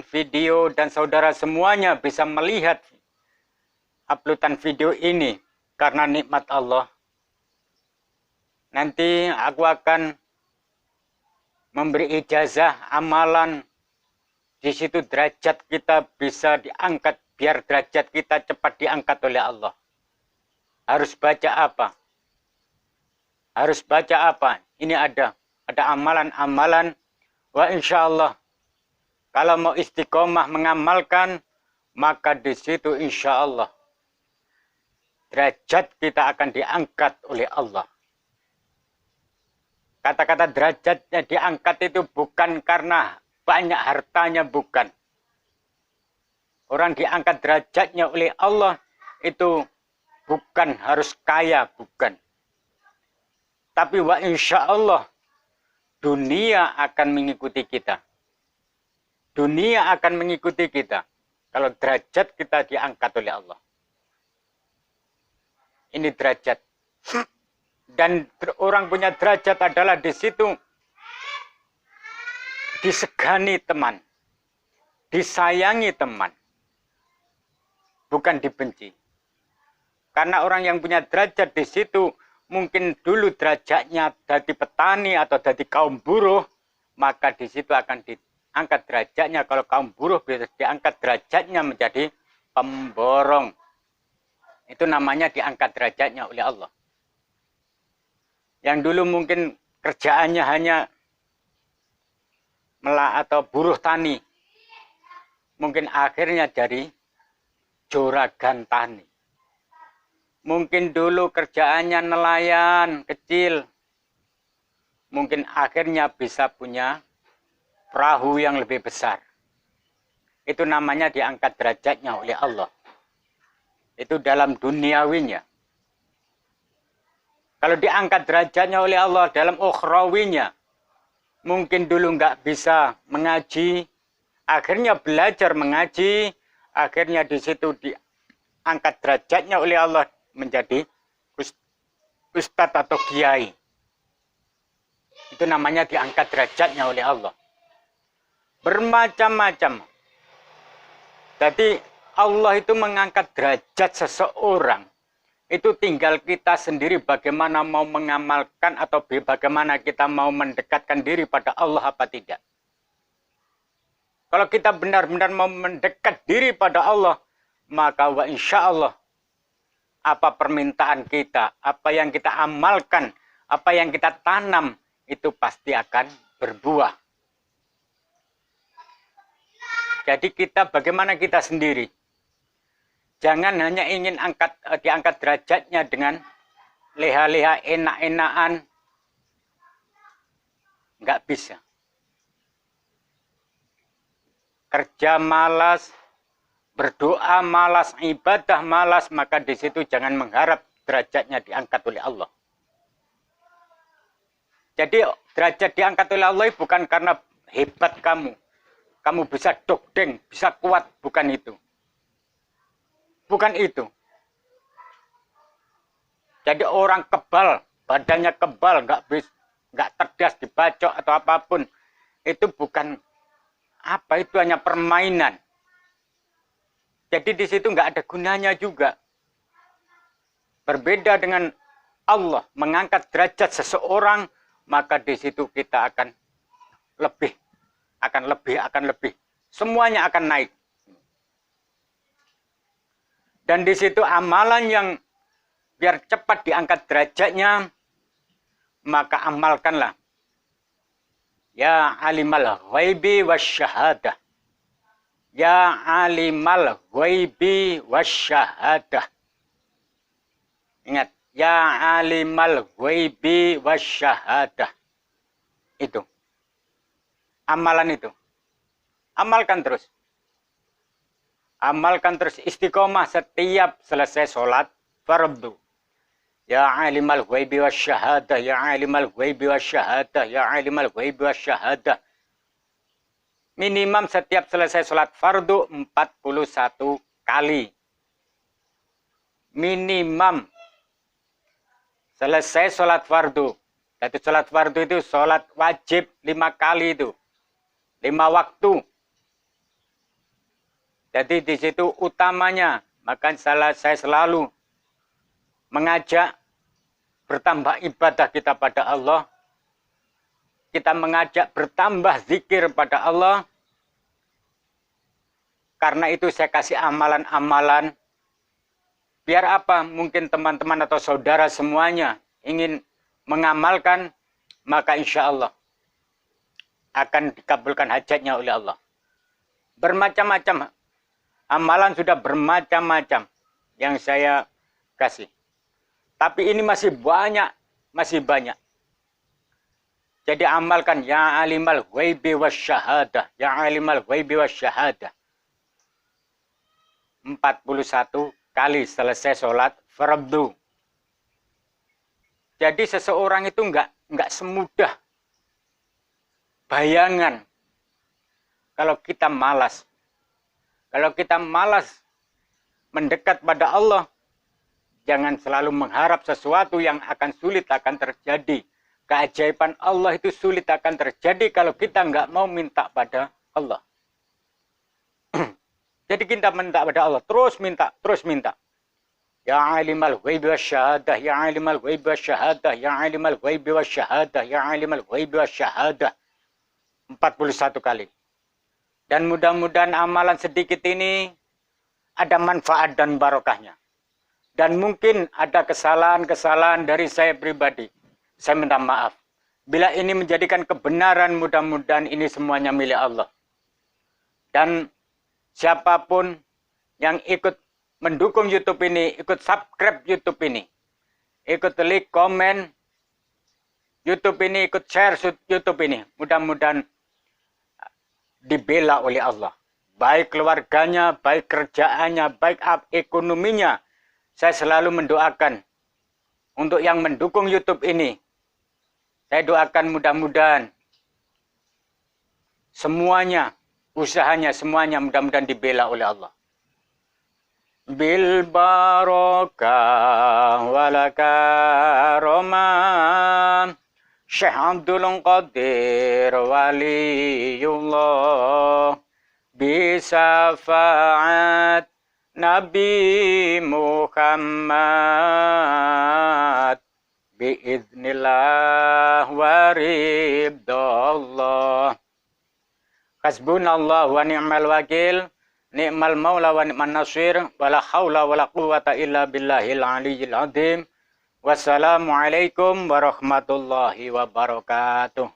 video dan saudara semuanya bisa melihat uploadan video ini karena nikmat Allah. Nanti aku akan memberi ijazah amalan. Di situ derajat kita bisa diangkat, biar derajat kita cepat diangkat oleh Allah. Harus baca apa? Harus baca apa? Ini ada amalan-amalan. Wa insya Allah, kalau mau istiqomah mengamalkan, maka di situ insya Allah derajat kita akan diangkat oleh Allah. Kata-kata derajatnya diangkat itu bukan karena banyak hartanya, bukan. Orang diangkat derajatnya oleh Allah itu bukan harus kaya, bukan. Tapi wa insya Allah dunia akan mengikuti kita. Dunia akan mengikuti kita kalau derajat kita diangkat oleh Allah. Ini derajat. Dan orang punya derajat adalah di situ disegani teman, disayangi teman, bukan dibenci. Karena orang yang punya derajat di situ mungkin dulu derajatnya dari petani atau dari kaum buruh, maka di situ akan diangkat derajatnya. Kalau kaum buruh bisa diangkat derajatnya menjadi pemborong. Itu namanya diangkat derajatnya oleh Allah. Yang dulu mungkin kerjaannya hanya atau buruh tani, mungkin akhirnya jadi juragan tani. Mungkin dulu kerjaannya nelayan kecil, mungkin akhirnya bisa punya perahu yang lebih besar. Itu namanya diangkat derajatnya oleh Allah. Itu dalam duniawinya. Kalau diangkat derajatnya oleh Allah dalam ukhrawinya, mungkin dulu nggak bisa mengaji, akhirnya belajar mengaji, akhirnya di situ diangkat derajatnya oleh Allah menjadi ustadz atau kiai. Itu namanya diangkat derajatnya oleh Allah. Bermacam-macam. Jadi Allah itu mengangkat derajat seseorang. Itu tinggal kita sendiri bagaimana mau mengamalkan atau bagaimana kita mau mendekatkan diri pada Allah apa tidak. Kalau kita benar-benar mau mendekat diri pada Allah, maka wa insya Allah apa permintaan kita, apa yang kita amalkan, apa yang kita tanam, itu pasti akan berbuah. Jadi kita bagaimana kita sendiri. Jangan hanya ingin diangkat derajatnya dengan leha-leha enak-enakan. Nggak bisa. Kerja malas, berdoa malas, ibadah malas, maka di situ jangan mengharap derajatnya diangkat oleh Allah. Jadi derajat diangkat oleh Allah bukan karena hebat kamu. Kamu bisa dokdeng, bisa kuat, bukan itu. Bukan itu. Jadi orang kebal, badannya kebal, nggak cerdas dibacok atau apapun, itu bukan apa, itu hanya permainan. Jadi di situ nggak ada gunanya juga. Berbeda dengan Allah mengangkat derajat seseorang, maka di situ kita akan lebih. Semuanya akan naik. Dan di situ amalan yang biar cepat diangkat derajatnya, maka amalkanlah. Ya alimal ghaibi wasyahadah. Ya alimal ghaibi wasyahadah. Ingat, ya alimal ghaibi wasyahadah. Itu. Amalan itu. Amalkan terus. Amalkan terus istiqomah setiap selesai sholat fardu. Ya alimal ghaibi wasyahadah, ya alimal ghaibi wasyahadah, ya alimal ghaibi wasyahadah. Minimum setiap selesai sholat fardu 41 kali. Minimum selesai sholat fardu. Jadi sholat fardu itu sholat wajib 5 kali itu. 5 waktu. Jadi di situ utamanya, maka saya selalu mengajak bertambah ibadah kita pada Allah. Kita mengajak bertambah zikir pada Allah. Karena itu saya kasih amalan-amalan. Biar apa? Mungkin teman-teman atau saudara semuanya ingin mengamalkan, maka insya Allah akan dikabulkan hajatnya oleh Allah. Bermacam-macam. Amalan sudah bermacam-macam yang saya kasih. Tapi ini masih banyak. Jadi amalkan ya alimal ghaibi wasyahadah. Ya alimal ghaibi wasyahadah. 41 kali selesai sholat fardu. Jadi seseorang itu enggak semudah bayangan kalau kita malas. Kalau kita malas mendekat pada Allah, jangan selalu mengharap sesuatu yang akan sulit akan terjadi. Keajaiban Allah itu sulit akan terjadi kalau kita enggak mau minta pada Allah. Jadi kita minta pada Allah, terus minta. Ya alimal ghaibi wasyahadah, ya alimal ghaibi wasyahadah, ya alimal ghaibi wasyahadah, ya alimal ghaibi wasyahadah. 41 kali. Dan mudah-mudahan amalan sedikit ini ada manfaat dan barokahnya. Dan mungkin ada kesalahan-kesalahan dari saya pribadi. Saya minta maaf. Bila ini menjadikan kebenaran, mudah-mudahan ini semuanya milik Allah. Dan siapapun yang ikut mendukung YouTube ini, ikut subscribe YouTube ini, ikut like, komen YouTube ini, ikut share YouTube ini, mudah-mudahan dibela oleh Allah. Baik keluarganya, baik kerjaannya, baik ekonominya. Saya selalu mendoakan untuk yang mendukung YouTube ini. Saya doakan mudah-mudahan semuanya, usahanya semuanya mudah-mudahan dibela oleh Allah. Bil barakah walakaramah Syekh Abdul Qadir Waliullah bisyafaat Nabi Muhammad biiznillah wa ridallah. Hasbunallah wa ni'mal wakil, ni'mal maula wa ni'man nasir, wala haula wala quwata illa billahil aliyyil azim. Wassalamualaikum warahmatullahi wabarakatuh.